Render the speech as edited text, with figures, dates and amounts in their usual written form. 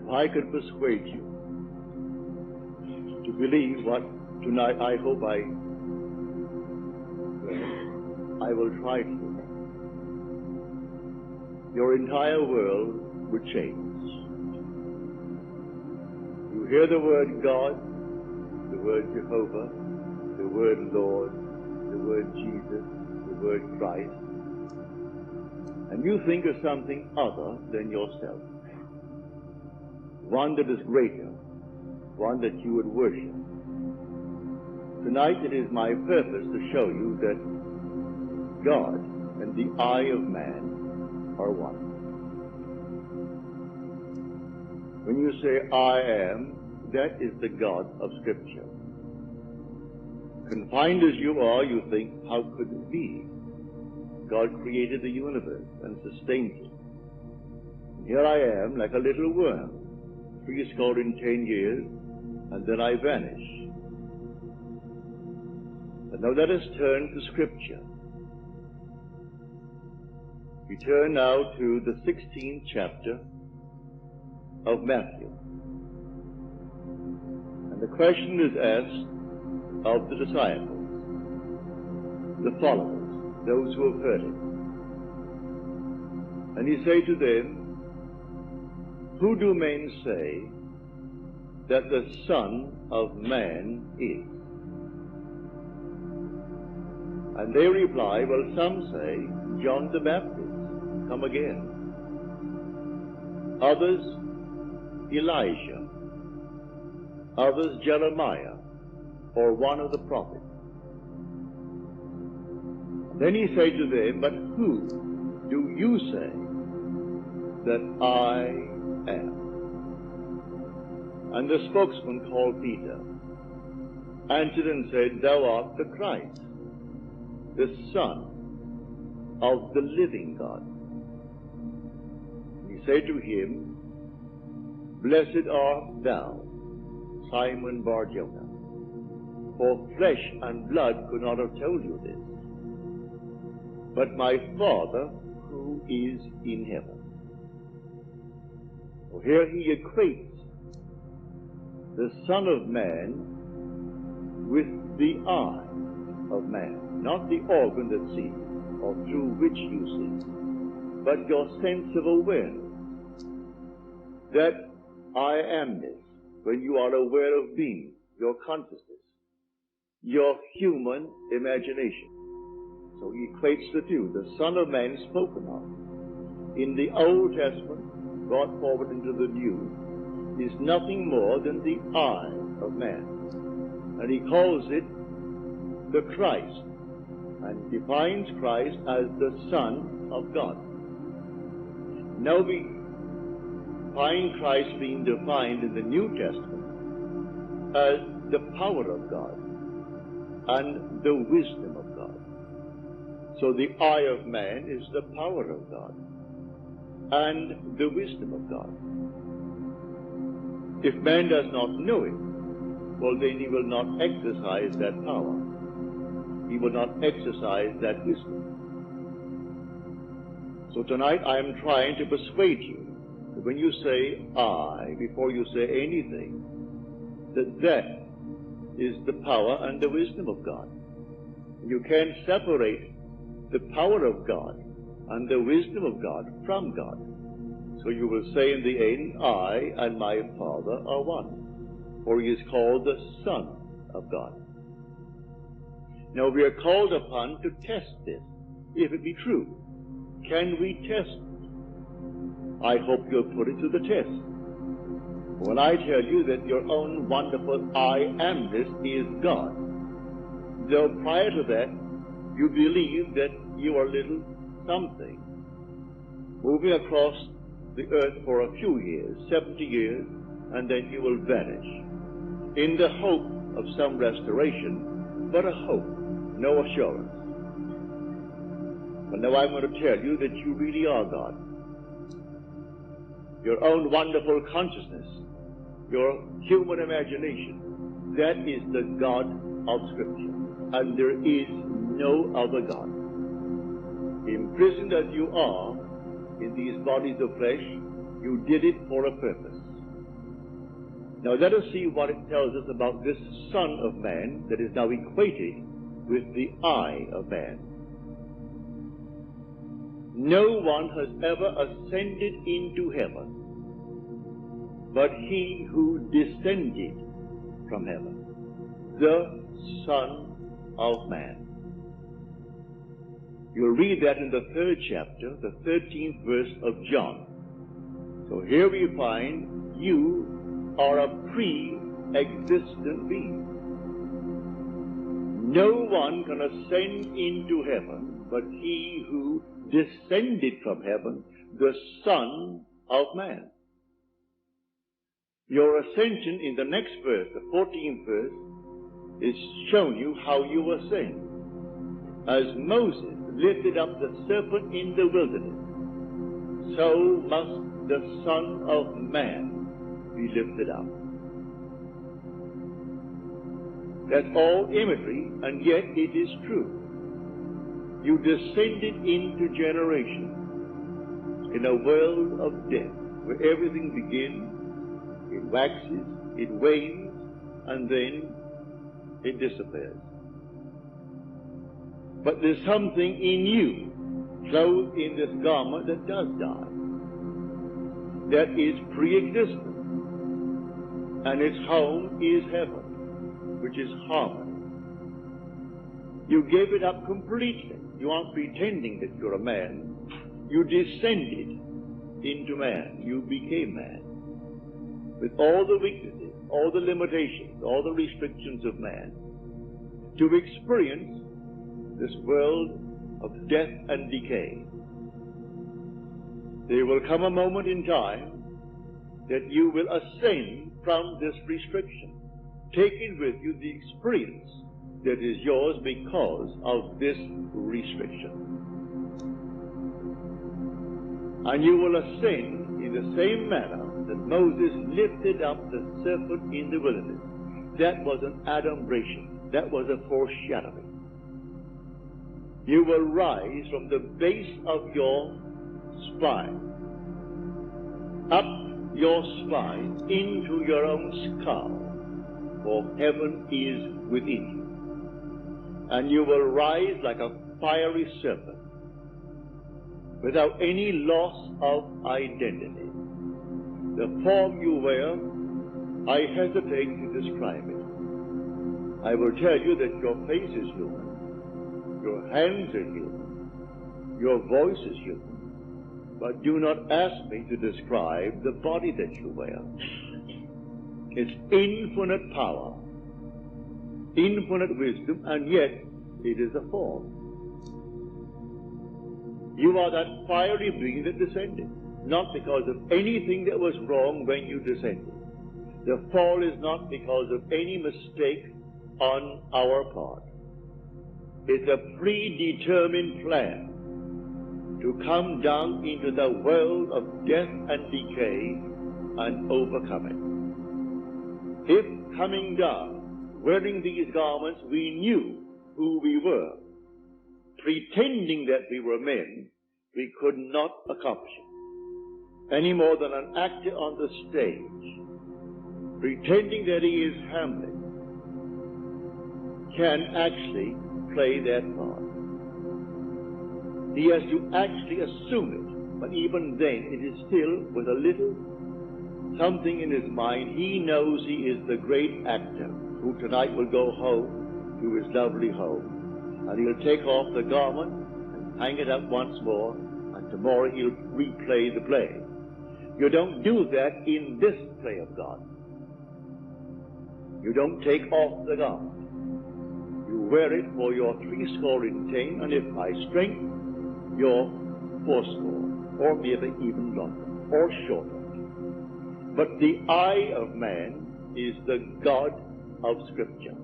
If I could persuade you to believe what tonight I hope I will try to, your entire world would change. You hear the word God, the word Jehovah, the word Lord, the word Jesus, the word Christ, and you think of something other than yourself, one that is greater, one that you would worship. Tonight it is my purpose to show you that God and the eye of man are one. When you say, I am, that is the God of Scripture. Confined as you are, you think, how could it be? God created the universe and sustains it. And here I am, like a little worm, 10 years, and then I vanish. But now let us turn to Scripture. We turn now to the 16th chapter of Matthew. And the question is asked of the disciples, the followers, those who have heard it. And he said to them, who do men say that the Son of Man is? And they reply, well, some say John the Baptist, come again. Others, Elijah. Others, Jeremiah, or one of the prophets. Then he said to them, but who do you say that I am? And the spokesman called Peter answered and said, thou art the Christ, the Son of the living God. He said to him, blessed art thou, Simon Bar-Jonah, for flesh and blood could not have told you this, but my Father who is in heaven. Well, here he equates the Son of Man with the eye of man, not the organ that sees or through which you see, but your sense of awareness, that I amness, when you are aware of being, your consciousness, your human imagination. So he equates the two. The Son of Man spoken of in the Old Testament, brought forward into the New, is nothing more than the eye of man. And he calls it the Christ, and defines Christ as the Son of God. Now we find Christ being defined in the New Testament as the power of God and the wisdom of God. So the eye of man is the power of God and the wisdom of God. If man does not know it, well, then he will not exercise that power. He will not exercise that wisdom. So tonight I am trying to persuade you that when you say I, before you say anything, that is the power and the wisdom of God. You can't separate the power of God and the wisdom of God from God. So you will say in the end, I and my Father are one, for he is called the Son of God. Now we are called upon to test this, if it be true. Can we test it? I hope you'll put it to the test. When I tell you that your own wonderful I amness is God, though prior to that you believe that you are little something, moving across the earth for a few years, 70 years, and then you will vanish, in the hope of some restoration, but a hope, no assurance. But now I'm going to tell you that you really are God. Your own wonderful consciousness, your human imagination, that is the God of Scripture, and there is no other God. Imprisoned as you are in these bodies of flesh, you did it for a purpose. Now let us see what it tells us about this Son of Man that is now equated with the I of man. No one has ever ascended into heaven but he who descended from heaven, the Son of Man. You'll read that in the 3rd chapter, the 13th verse of John. So here we find you are a pre-existent being. No one can ascend into heaven but he who descended from heaven, the Son of Man. Your ascension in the next verse, the 14th verse, is showing you how you ascend. As Moses lifted up the serpent in the wilderness, so must the Son of Man be lifted up. That's all imagery, and yet it is true. You descended into generation in a world of death, where everything begins, it waxes, it wanes, and then it disappears. But there's something in you, clothed in this garment, that does die. That is pre-existent. And its home is heaven, which is harmony. You gave it up completely. You aren't pretending that you're a man. You descended into man. You became man. With all the weaknesses, all the limitations, all the restrictions of man, to experience this world of death and decay. There will come a moment in time that you will ascend from this restriction, taking with you the experience that is yours because of this restriction. And you will ascend in the same manner that Moses lifted up the serpent in the wilderness. That was an adumbration. That was a foreshadowing. You will rise from the base of your spine, up your spine, into your own skull, for heaven is within you. And you will rise like a fiery serpent, without any loss of identity. The form you wear, I hesitate to describe it. I will tell you that your face is human, your hands are human, your voice is human, but do not ask me to describe the body that you wear. It's infinite power, infinite wisdom, and yet it is a form. You are that fiery being that descended, not because of anything that was wrong when you descended. The fall is not because of any mistake on our part. It's a predetermined plan to come down into the world of death and decay and overcome it. If coming down, wearing these garments, we knew who we were, pretending that we were men, we could not accomplish it. Any more than an actor on the stage, pretending that he is Hamlet, can actually play that part. He has to actually assume it, but even then it is still with a little something in his mind. He knows he is the great actor who tonight will go home to his lovely home, and he'll take off the garment and hang it up once more, and tomorrow he'll replay the play. You don't do that in this play of God. You don't take off the garment. You wear it for your 70, and if by strength, your 80, or maybe even longer, or shorter. But the I of man is the God of Scripture.